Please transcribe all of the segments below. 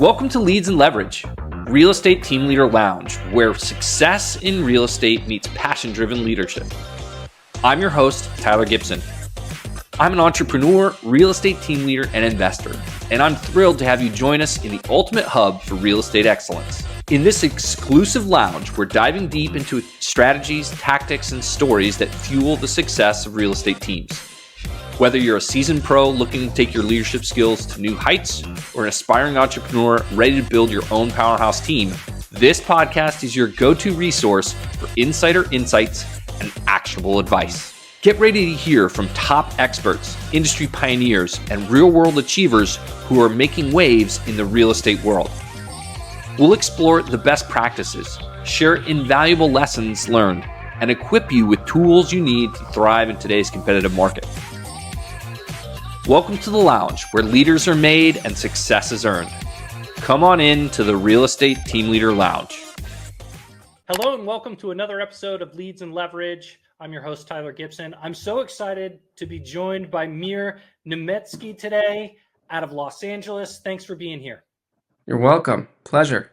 Welcome to Leads and Leverage, Real Estate Team Leader Lounge, where success in real estate meets passion-driven leadership. I'm your host, Tyler Gibson. I'm an entrepreneur, real estate team leader, and investor, and I'm thrilled to have you join us in the ultimate hub for real estate excellence. In this exclusive lounge, we're diving deep into strategies, tactics, and stories that fuel the success of real estate teams. Whether you're a seasoned pro looking to take your leadership skills to new heights or an aspiring entrepreneur ready to build your own powerhouse team, this podcast is your go-to resource for insider insights and actionable advice. Get ready to hear from top experts, industry pioneers, and real-world achievers who are making waves in the real estate world. We'll explore the best practices, share invaluable lessons learned, and equip you with tools you need to thrive in today's competitive market. Welcome to the lounge where leaders are made and success is earned. Come on in to the Real Estate Team Leader Lounge. Hello and welcome to another episode of Leads and Leverage. I'm your host, Tyler Gibson. I'm so excited to be joined by Meir Nemetsky today out of Los Angeles. Thanks for being here. You're welcome. Pleasure.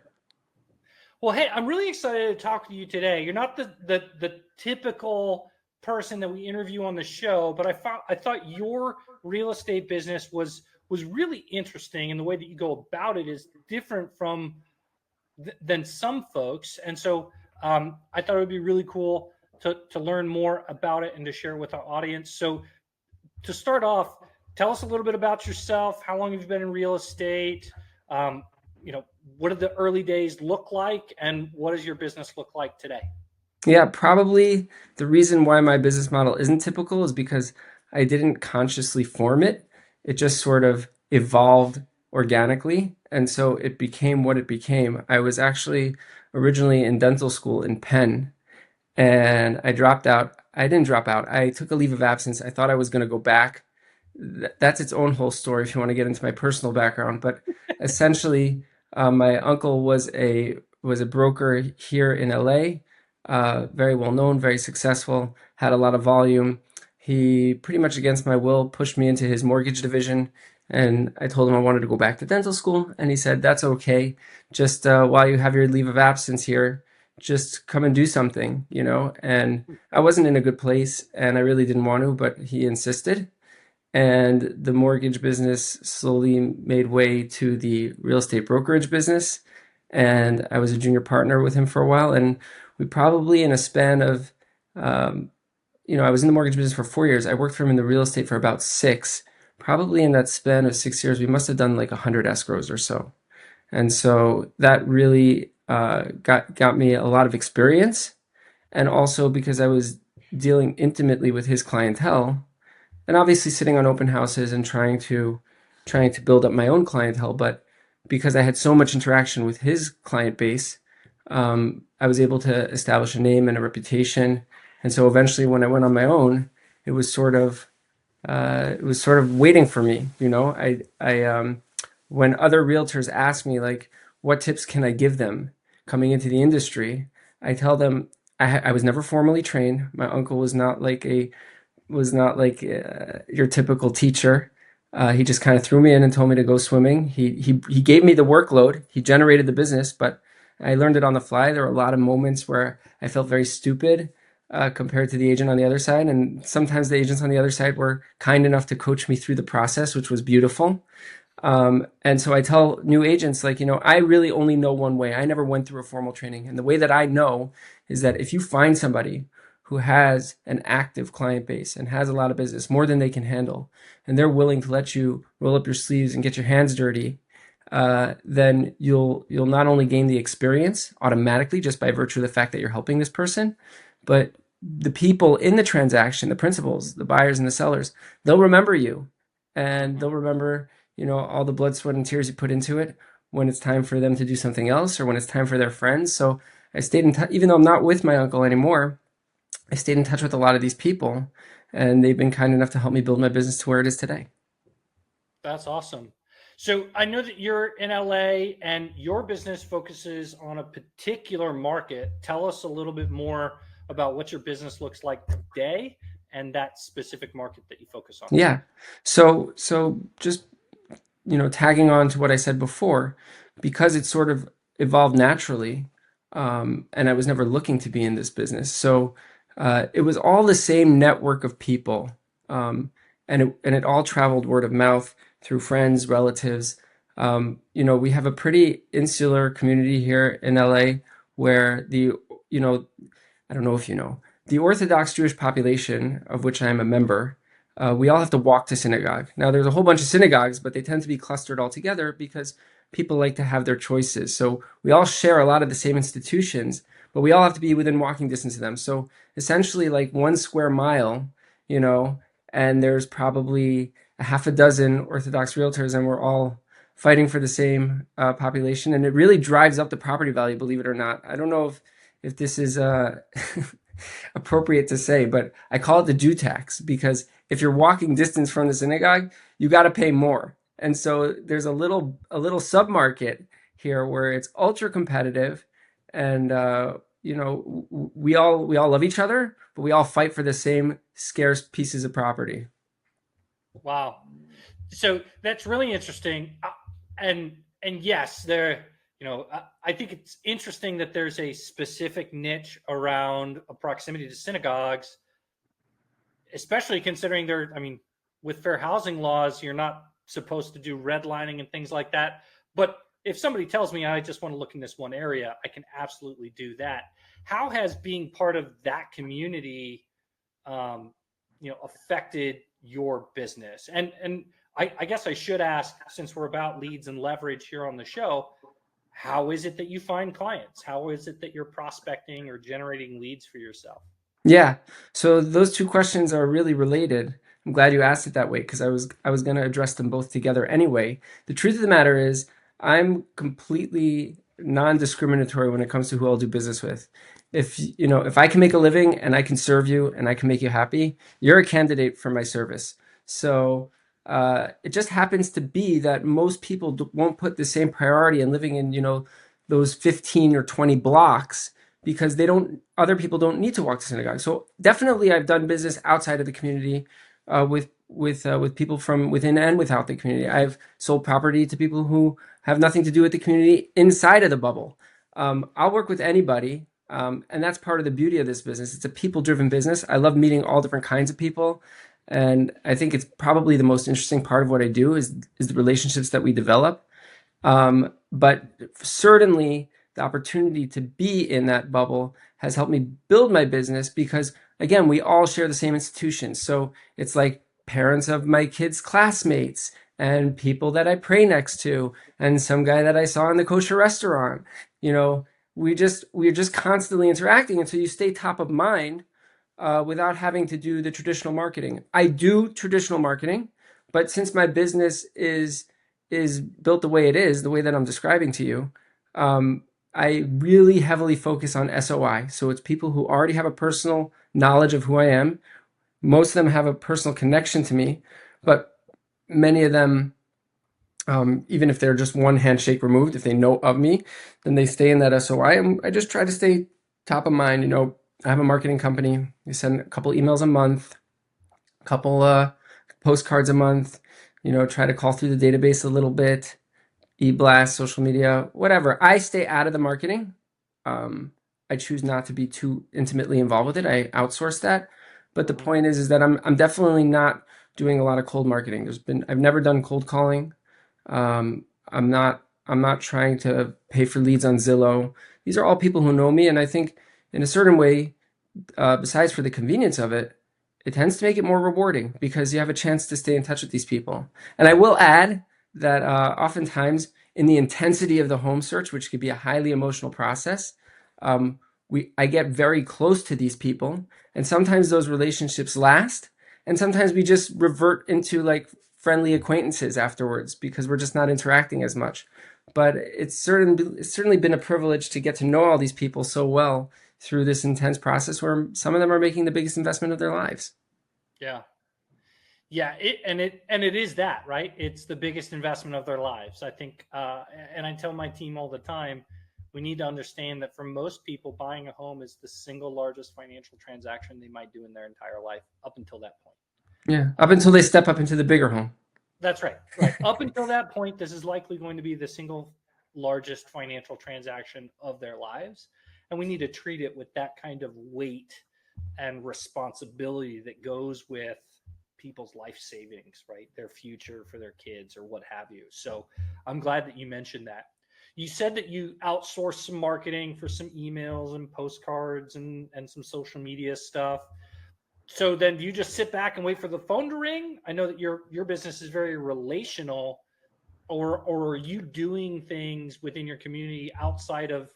Well, hey, I'm really excited to talk to you today. You're not the typical person that we interview on the show, but I thought your real estate business was really interesting, and the way that you go about it is different than some folks. And so I thought it would be really cool to learn more about it and to share with our audience. So to start off, tell us a little bit about yourself. How long have you been in real estate? What did the early days look like, and what does your business look like today? Yeah, probably the reason why my business model isn't typical is because I didn't consciously form it. It just sort of evolved organically. And so it became what it became. I was actually originally in dental school in Penn, and I dropped out. I didn't drop out. I took a leave of absence. I thought I was going to go back. That's its own whole story if you want to get into my personal background. But essentially, my uncle was a broker here in LA. Very well known, very successful, had a lot of volume. He pretty much against my will pushed me into his mortgage division, and I told him I wanted to go back to dental school, and he said, that's okay. Just while you have your leave of absence here, just come and do something, and I wasn't in a good place, and I really didn't want to, but he insisted, and the mortgage business slowly made way to the real estate brokerage business, and I was a junior partner with him for a while, and we probably in a span of, I was in the mortgage business for 4 years. I worked for him in the real estate for about 6. Probably in that span of 6 years, we must have done like 100 escrows or so. And so that really got me a lot of experience. And also because I was dealing intimately with his clientele, and obviously sitting on open houses and trying to build up my own clientele. But because I had so much interaction with his client base, I was able to establish a name and a reputation. And so eventually when I went on my own, it was sort of waiting for me. When other realtors ask me, like, what tips can I give them coming into the industry? I tell them I was never formally trained. My uncle was not like your typical teacher. He just kind of threw me in and told me to go swimming. He gave me the workload. He generated the business, but I learned it on the fly. There were a lot of moments where I felt very stupid compared to the agent on the other side. And sometimes the agents on the other side were kind enough to coach me through the process, which was beautiful. And so I tell new agents, I really only know one way. I never went through a formal training. And the way that I know is that if you find somebody who has an active client base and has a lot of business, more than they can handle, and they're willing to let you roll up your sleeves and get your hands dirty, then you'll not only gain the experience automatically just by virtue of the fact that you're helping this person, but the people in the transaction, the principals, the buyers and the sellers, they'll remember you, and they'll remember, all the blood, sweat, and tears you put into it when it's time for them to do something else or when it's time for their friends. So I stayed in touch, even though I'm not with my uncle anymore, I stayed in touch with a lot of these people, and they've been kind enough to help me build my business to where it is today. That's awesome. So I know that you're in LA and your business focuses on a particular market. Tell us a little bit more about what your business looks like today and that specific market that you focus on. Yeah. So just tagging on to what I said before, because it sort of evolved naturally, and I was never looking to be in this business. So it was all the same network of people, and it all traveled word of mouth through friends, relatives. We have a pretty insular community here in LA where I don't know if you know, the Orthodox Jewish population, of which I am a member, we all have to walk to synagogue. Now, there's a whole bunch of synagogues, but they tend to be clustered all together because people like to have their choices. So we all share a lot of the same institutions, but we all have to be within walking distance of them. So essentially, like 1 square mile, you know, and there's probably a half a dozen Orthodox realtors, and we're all fighting for the same population. And it really drives up the property value, believe it or not. I don't know if this is appropriate to say, but I call it the Jew tax, because if you're walking distance from the synagogue, you got to pay more. And so there's a little sub-market here where it's ultra competitive, and we all love each other, but we all fight for the same scarce pieces of property. Wow. So that's really interesting. And yes, I think it's interesting that there's a specific niche around a proximity to synagogues, especially considering with fair housing laws, you're not supposed to do redlining and things like that. But if somebody tells me I just want to look in this one area, I can absolutely do that. How has being part of that community, affected your business? And I guess I should ask, since we're about leads and leverage here on the show, how is it that you find clients? How is it that you're prospecting or generating leads for yourself? Yeah. So those two questions are really related. I'm glad you asked it that way, because I was going to address them both together anyway. The truth of the matter is, I'm completely non-discriminatory when it comes to who I'll do business with. If I can make a living and I can serve you and I can make you happy, you're a candidate for my service. So it just happens to be that most people won't put the same priority in living in, those 15 or 20 blocks, because other people don't need to walk to synagogue. So definitely I've done business outside of the community, with people from within and without the community. I've sold property to people who have nothing to do with the community inside of the bubble. I'll work with anybody. And that's part of the beauty of this business. It's a people-driven business. I love meeting all different kinds of people. And I think it's probably the most interesting part of what I do is the relationships that we develop. But certainly the opportunity to be in that bubble has helped me build my business, because again, we all share the same institutions. So it's like parents of my kids' classmates and people that I pray next to and some guy that I saw in the kosher restaurant. We're just constantly interacting, and so you stay top of mind without having to do the traditional marketing. I do traditional marketing, but since my business is built the way it is, the way that I'm describing to you, I really heavily focus on SOI. So it's people who already have a personal knowledge of who I am. Most of them have a personal connection to me, but many of them, even if they're just one handshake removed, if they know of me, then they stay in that SOI. And I just try to stay top of mind. I have a marketing company. We send a couple emails a month, a couple postcards a month, try to call through the database a little bit, e-blast, social media, whatever. I stay out of the marketing. I choose not to be too intimately involved with it. I outsource that. But the point is that I'm definitely not doing a lot of cold marketing. I've never done cold calling. I'm not trying to pay for leads on Zillow. These are all people who know me, and I think in a certain way, besides for the convenience of it, it tends to make it more rewarding because you have a chance to stay in touch with these people. And I will add that oftentimes in the intensity of the home search, which could be a highly emotional process, I get very close to these people, and sometimes those relationships last, and sometimes we just revert into like friendly acquaintances afterwards because we're just not interacting as much. But it's certainly been a privilege to get to know all these people so well through this intense process where some of them are making the biggest investment of their lives. Yeah. Yeah, it is that, right? It's the biggest investment of their lives. I think, and I tell my team all the time, we need to understand that for most people, buying a home is the single largest financial transaction they might do in their entire life up until that point. Yeah, up until they step up into the bigger home. That's right. Right. Up until that point, this is likely going to be the single largest financial transaction of their lives. And we need to treat it with that kind of weight and responsibility that goes with people's life savings, right? Their future for their kids or what have you. So I'm glad that you mentioned that. You said that you outsourced some marketing for some emails and postcards and some social media stuff. So then do you just sit back and wait for the phone to ring? I know that your business is very relational, or are you doing things within your community outside of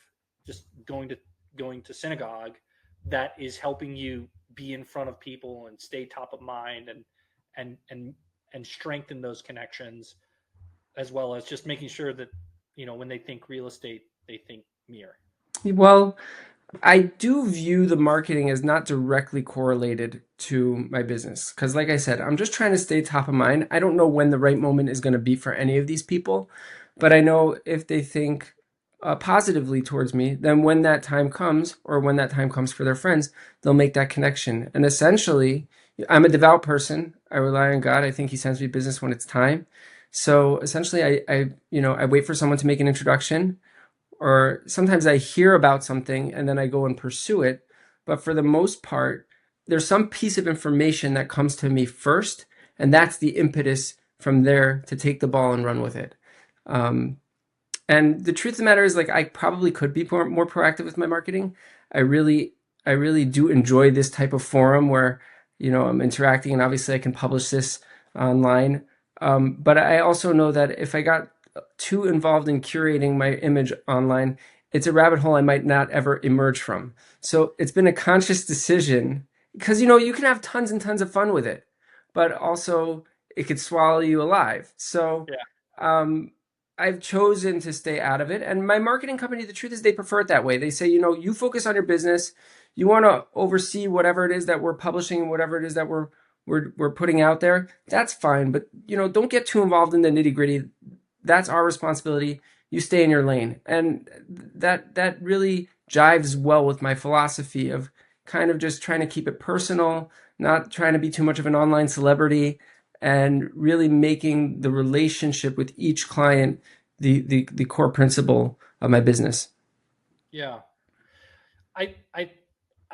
just going to synagogue that is helping you be in front of people and stay top of mind and and and strengthen those connections, as well as just making sure that when they think real estate, they think Meir. Well, I do view the marketing as not directly correlated to my business. Because, like I said, I'm just trying to stay top of mind. I don't know when the right moment is going to be for any of these people, but I know if they think positively towards me, then when that time comes, or when that time comes for their friends, they'll make that connection. And essentially, I'm a devout person. I rely on God. I think He sends me business when it's time. So essentially, I wait for someone to make an introduction, or sometimes I hear about something and then I go and pursue it. But for the most part, there's some piece of information that comes to me first, and that's the impetus from there to take the ball and run with it. And the truth of the matter is, like, I probably could be more proactive with my marketing. I really do enjoy this type of forum where, I'm interacting, and obviously I can publish this online. But I also know that if I got too involved in curating my image online, it's a rabbit hole I might not ever emerge from. So it's been a conscious decision, because you can have tons and tons of fun with it, but also it could swallow you alive. So Yeah. I've chosen to stay out of it. And my marketing company, the truth is, they prefer it that way. They say, you focus on your business. You want to oversee whatever it is that we're publishing, whatever it is that we're putting out there. That's fine, but don't get too involved in the nitty gritty. That's our responsibility. You stay in your lane. And that really jives well with my philosophy of kind of just trying to keep it personal, not trying to be too much of an online celebrity, and really making the relationship with each client the core principle of my business. Yeah. I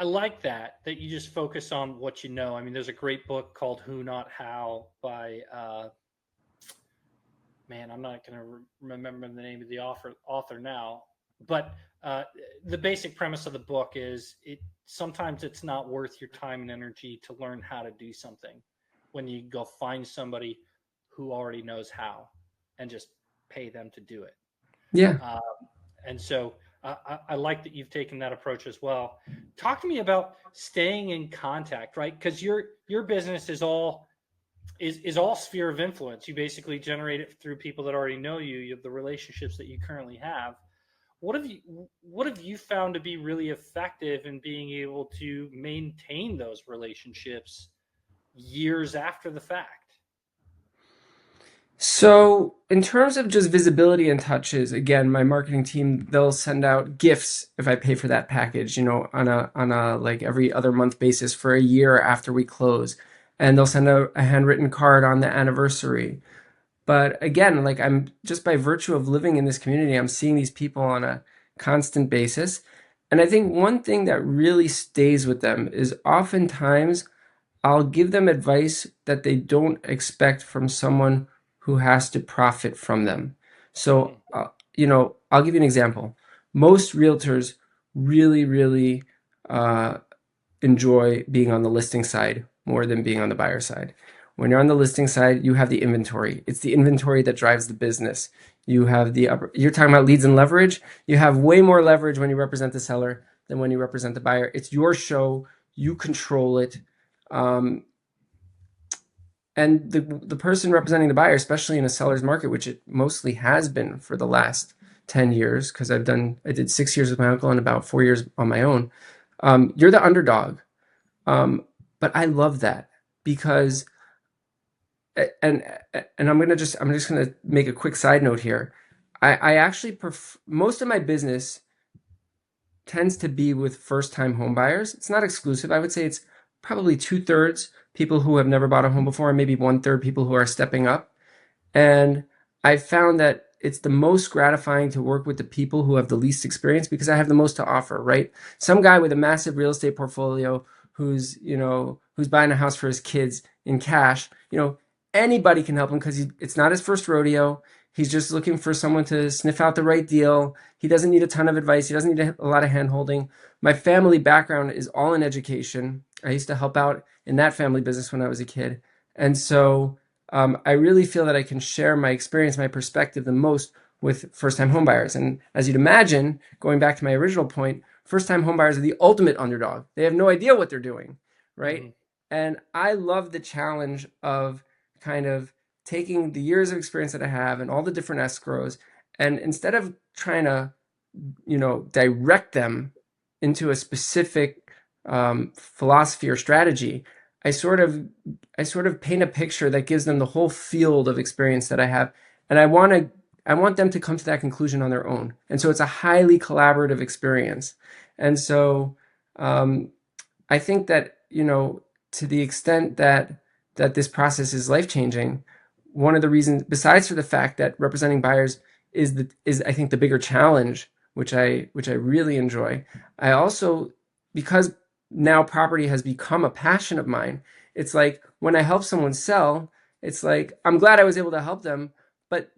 like that you just focus on what you know. I mean, there's a great book called Who Not How by man, I'm not going to remember the name of the author now, but the basic premise of the book is sometimes it's not worth your time and energy to learn how to do something when you go find somebody who already knows how and just pay them to do it. Yeah. And so I like that you've taken that approach as well. Talk to me about staying in contact, right? Because your business is all sphere of influence. You basically generate it through people that already know you. You have the relationships that you currently have. What have you found to be really effective in being able to maintain those relationships years after the fact? So in terms of just visibility and touches, again, my marketing team, they'll send out gifts if I pay for that package, on a like every other month basis for a year after we close. And they'll send out a handwritten card on the anniversary. But again, like, I'm just, by virtue of living in this community, I'm seeing these people on a constant basis. And I think one thing that really stays with them is oftentimes I'll give them advice that they don't expect from someone who has to profit from them. So, I'll give you an example. Most realtors really, really enjoy being on the listing side more than being on the buyer side. When you're on the listing side, you have the inventory. It's the inventory that drives the business. You're talking about leads and leverage. You have way more leverage when you represent the seller than when you represent the buyer. It's your show. You control it. And the person representing the buyer, especially in a seller's market, which it mostly has been for the last 10 years, because I did 6 years with my uncle and about 4 years on my own. You're the underdog. But I love that, because, and I'm just gonna make a quick side note here. I actually most of my business tends to be with first-time home buyers. It's not exclusive. I would say it's probably 2/3 people who have never bought a home before, and maybe 1/3 people who are stepping up. And I found that it's the most gratifying to work with the people who have the least experience because I have the most to offer, right? Some guy with a massive real estate portfolio who's buying a house for his kids in cash, anybody can help him because it's not his first rodeo. He's just looking for someone to sniff out the right deal. He doesn't need a ton of advice. He doesn't need a lot of hand holding. My family background is all in education. I used to help out in that family business when I was a kid. And so I really feel that I can share my experience, my perspective the most with first-time homebuyers. And as you'd imagine, going back to my original point, first-time homebuyers are the ultimate underdog. They have no idea what they're doing, right? Mhm. And I love the challenge of kind of taking the years of experience that I have and all the different escrows, and instead of trying to, direct them into a specific philosophy or strategy, I sort of paint a picture that gives them the whole field of experience that I have, and I want them to come to that conclusion on their own. And so it's a highly collaborative experience. And so I think that, to the extent that this process is life-changing, one of the reasons, besides for the fact that representing buyers is I think the bigger challenge, which I really enjoy. I also, because now property has become a passion of mine, it's like when I help someone sell, it's like I'm glad I was able to help them, but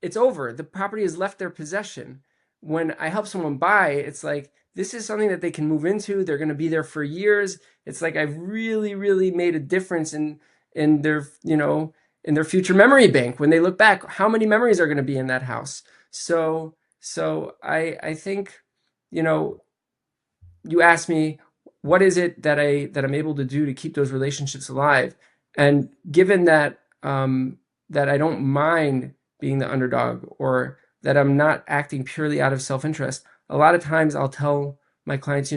it's over. The property has left their possession. When I help someone buy, it's like this is something that they can move into. They're going to be there for years. It's like I've really, really made a difference in their, in their future memory bank. When they look back, how many memories are going to be in that house? So I think, you asked me, what is it that I'm able to do to keep those relationships alive? And given that that I don't mind being the underdog, or that I'm not acting purely out of self-interest, a lot of times I'll tell my clients,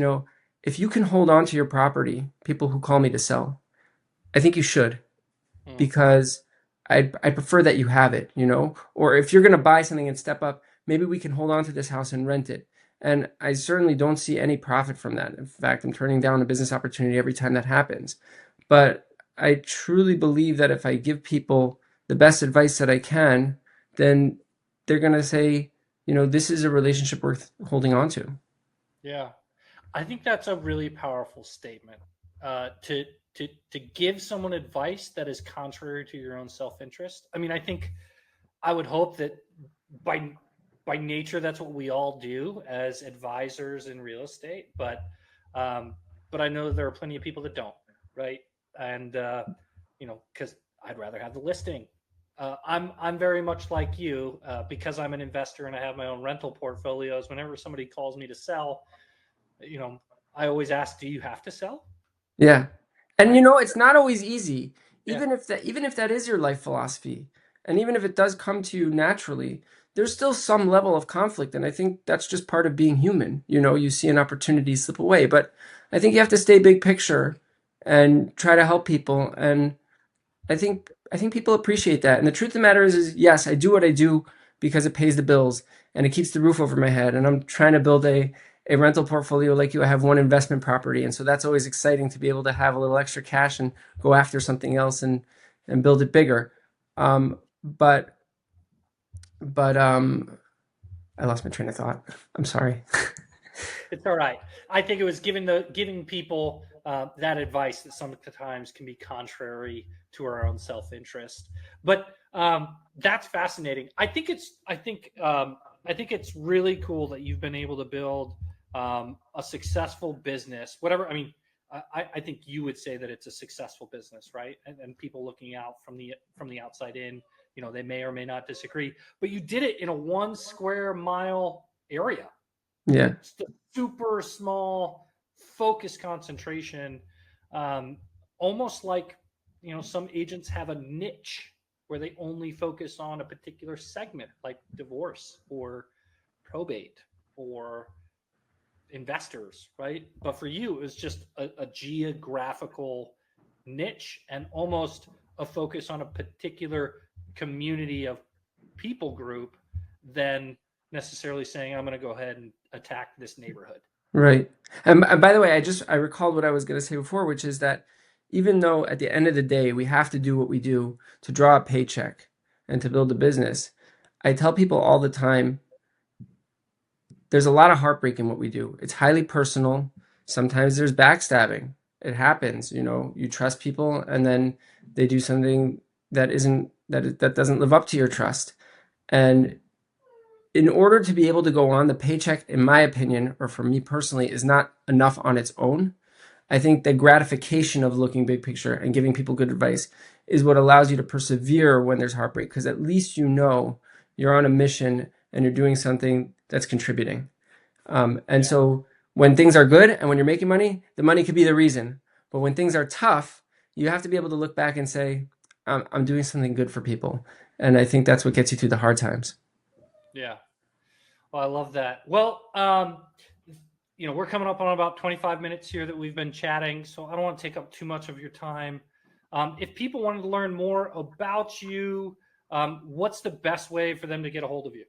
if you can hold on to your property, people who call me to sell, I think you should, Mm. because I prefer that you have it, or if you're going to buy something and step up, maybe we can hold on to this house and rent it. And I certainly don't see any profit from that. In fact, I'm turning down a business opportunity every time that happens. But I truly believe that if I give people the best advice that I can, then they're going to say, this is a relationship worth holding on to. Yeah. I think that's a really powerful statement. To give someone advice that is contrary to your own self-interest. I mean, I would hope that by nature that's what we all do as advisors in real estate, but I know there are plenty of people that don't, right? And because I'd rather have the listing. I'm very much like you because I'm an investor and I have my own rental portfolios. Whenever somebody calls me to sell, you know, I always ask, do you have to sell? Yeah. And Right? it's not always easy. Yeah. Even if that is your life philosophy, and even if it does come to you naturally, there's still some level of conflict. And I think that's just part of being human. You see an opportunity slip away, but I think you have to stay big picture and try to help people. And I think people appreciate that. And the truth of the matter is yes, I do what I do because it pays the bills and it keeps the roof over my head. And I'm trying to build a rental portfolio like you. I have one investment property, and so that's always exciting to be able to have a little extra cash and go after something else and build it bigger. But I lost my train of thought. I'm sorry. It's all right. I think it was giving people that advice that sometimes can be contrary to our own self interest. But that's fascinating. I think it's really cool that you've been able to build a successful business. Whatever. I mean, I think you would say that it's a successful business, right? And people looking out from the outside in, they may or may not disagree. But you did it in a 1 square mile area. Yeah. Just a super small focus concentration, almost like some agents have a niche where they only focus on a particular segment, like divorce or probate or investors, right? But for you, it was just a geographical niche and almost a focus on a particular community of people group than necessarily saying, I'm going to go ahead and attack this neighborhood. Right. And by the way, I recalled what I was going to say before, which is that even though at the end of the day we have to do what we do to draw a paycheck, and to build a business. I tell people all the time, there's a lot of heartbreak in what we do. It's highly personal. Sometimes there's backstabbing. It happens, you trust people and then they do something that doesn't live up to your trust. And in order to be able to go on, the paycheck, in my opinion, or for me personally, is not enough on its own. I think the gratification of looking big picture and giving people good advice is what allows you to persevere when there's heartbreak, because at least you're on a mission and you're doing something that's contributing. So when things are good and when you're making money, the money could be the reason. But when things are tough, you have to be able to look back and say, I'm doing something good for people. And I think that's what gets you through the hard times. Yeah. Well, I love that. Well, we're coming up on about 25 minutes here that we've been chatting, so I don't want to take up too much of your time. If people wanted to learn more about you, what's the best way for them to get a hold of you?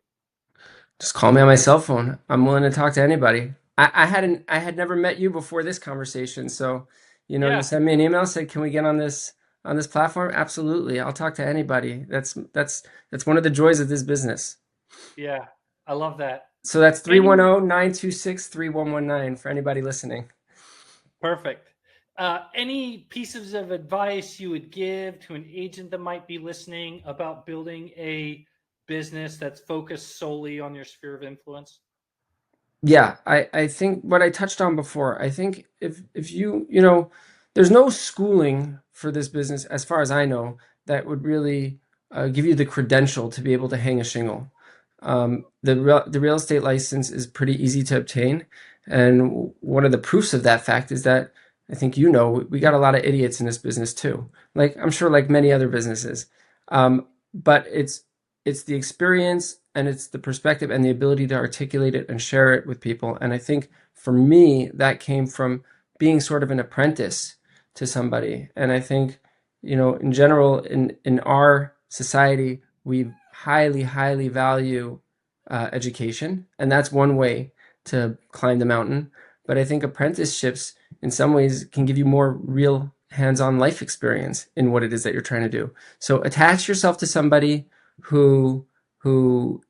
Just call me on my cell phone. I'm willing to talk to anybody. I had never met you before this conversation, so you send me an email, say, can we get on this platform? Absolutely, I'll talk to anybody. That's one of the joys of this business. Yeah, I love that. So that's 310-926-3119 for anybody listening. Perfect. Any pieces of advice you would give to an agent that might be listening about building a business that's focused solely on your sphere of influence? Yeah, I think what I touched on before, I think if there's no schooling for this business, as far as I know, that would really give you the credential to be able to hang a shingle. The real estate license is pretty easy to obtain. And one of the proofs of that fact is that I think we got a lot of idiots in this business too. Like I'm sure like many other businesses. But it's the experience and it's the perspective and the ability to articulate it and share it with people. And I think for me, that came from being sort of an apprentice to somebody. And I think, in general, in our society, we highly, highly value education. And that's one way to climb the mountain. But I think apprenticeships in some ways can give you more real hands-on life experience in what it is that you're trying to do. So attach yourself to somebody who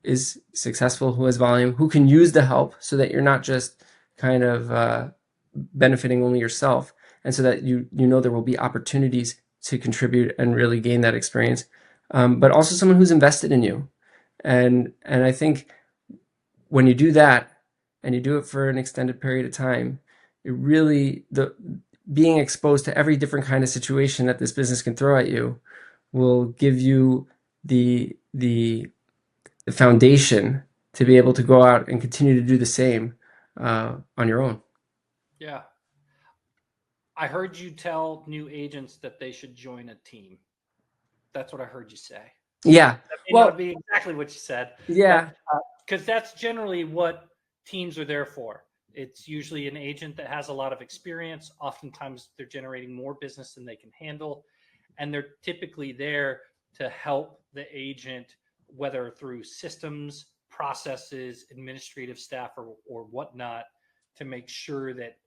is successful, who has volume, who can use the help so that you're not just kind of benefiting only yourself. And so that there will be opportunities to contribute and really gain that experience. But also someone who's invested in you. And I think when you do that and you do it for an extended period of time, it really, being exposed to every different kind of situation that this business can throw at you will give you the foundation to be able to go out and continue to do the same on your own. Yeah. I heard you tell new agents that they should join a team. That's what I heard you say. Yeah. That may not be exactly what you said. Yeah. Because that's generally what teams are there for. It's usually an agent that has a lot of experience. Oftentimes they're generating more business than they can handle. And they're typically there to help the agent, whether through systems, processes, administrative staff, or whatnot, to make sure that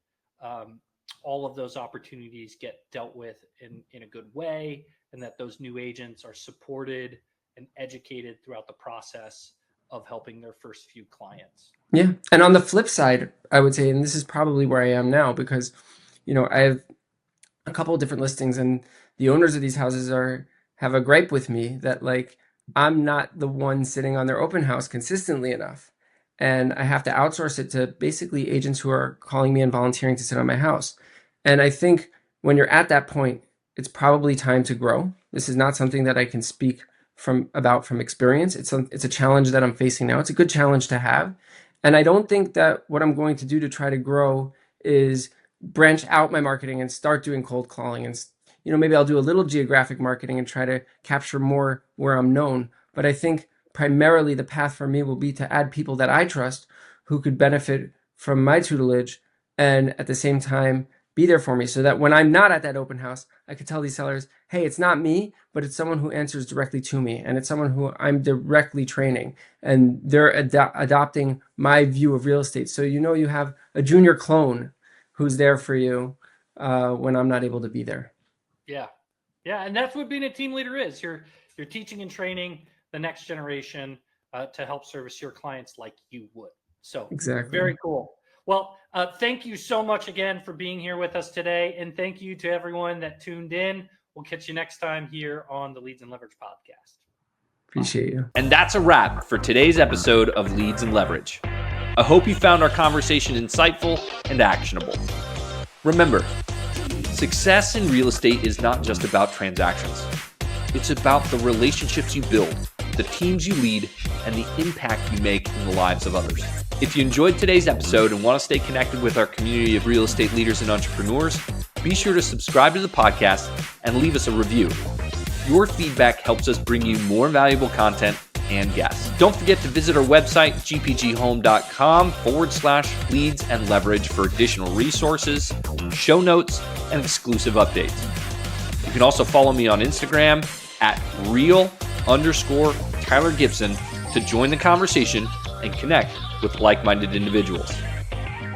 all of those opportunities get dealt with in a good way, and that those new agents are supported and educated throughout the process of helping their first few clients. Yeah. And on the flip side, I would say, and this is probably where I am now, because, I have a couple of different listings and the owners of these houses have a gripe with me that like, I'm not the one sitting on their open house consistently enough. And I have to outsource it to basically agents who are calling me and volunteering to sit on my house. And I think when you're at that point, it's probably time to grow. This is not something that I can speak from experience. It's a challenge that I'm facing now. It's a good challenge to have. And I don't think that what I'm going to do to try to grow is branch out my marketing and start doing cold calling. And, maybe I'll do a little geographic marketing and try to capture more where I'm known. But I think primarily the path for me will be to add people that I trust who could benefit from my tutelage and at the same time be there for me, so that when I'm not at that open house, I could tell these sellers, hey, it's not me, but it's someone who answers directly to me. And it's someone who I'm directly training, and they're adopting my view of real estate. So, you have a junior clone who's there for you when I'm not able to be there. Yeah. Yeah. And that's what being a team leader is. You're You're teaching and training the next generation to help service your clients like you would. So Exactly. Very cool. Well, thank you so much again for being here with us today. And thank you to everyone that tuned in. We'll catch you next time here on the Leads and Leverage podcast. Appreciate you. And that's a wrap for today's episode of Leads and Leverage. I hope you found our conversation insightful and actionable. Remember, success in real estate is not just about transactions. It's about the relationships you build, the teams you lead, and the impact you make in the lives of others. If you enjoyed today's episode and want to stay connected with our community of real estate leaders and entrepreneurs, be sure to subscribe to the podcast and leave us a review. Your feedback helps us bring you more valuable content and guests. Don't forget to visit our website, gpghome.com/leads and leverage for additional resources, show notes, and exclusive updates. You can also follow me on Instagram at real_Tyler Gibson to join the conversation and connect with like-minded individuals.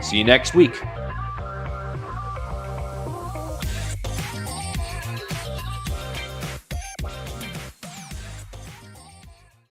See you next week.